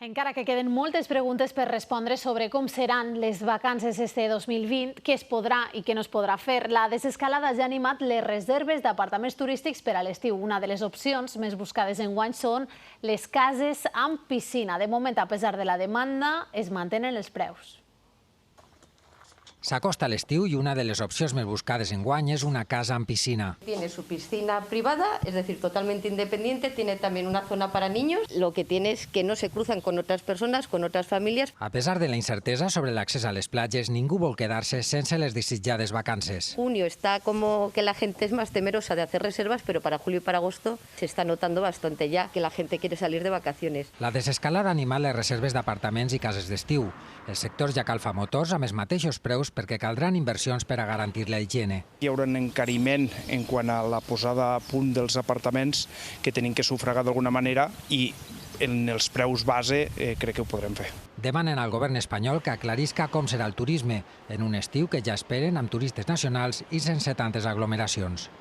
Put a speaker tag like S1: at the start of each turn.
S1: Encara que queden moltes preguntes per respondre sobre com seran les vacances este 2020, què es podrà i què no es podrà fer, la desescalada ja ha animat les reserves d'apartaments turístics per a l'estiu. Una de les opcions més buscades enguany són les cases amb piscina. De moment, a pesar de la demanda, es mantenen els preus.
S2: S'acosta l'estiu y una de las opciones más buscadas enguany es una casa amb piscina.
S3: Tiene su piscina privada, es decir, totalmente independiente, tiene también una zona para niños. Lo que tiene es que no se cruzan con otras personas, con otras familias.
S2: A pesar de la incerteza sobre l'accés a les platges, ningú vol quedar-se sense les desitjades vacances.
S3: Junio está como que la gente es más temerosa de hacer reservas, pero para julio y para agosto se está notando bastante ya que la gente quiere salir de vacaciones.
S2: La desescalada ha animat les reserves d'apartaments i cases d'estiu. El sector ja calfa motors amb els mateixos preus perquè caldran inversions per a garantir la higiene.
S4: Hi haurà un encariment en quant a la posada a punt dels apartaments que tenim que sufragar d'alguna manera i en els preus base crec que ho podrem fer.
S2: Demanen al govern espanyol que aclarisca com serà el turisme en un estiu que ja esperen amb turistes nacionals i sense tantes aglomeracions.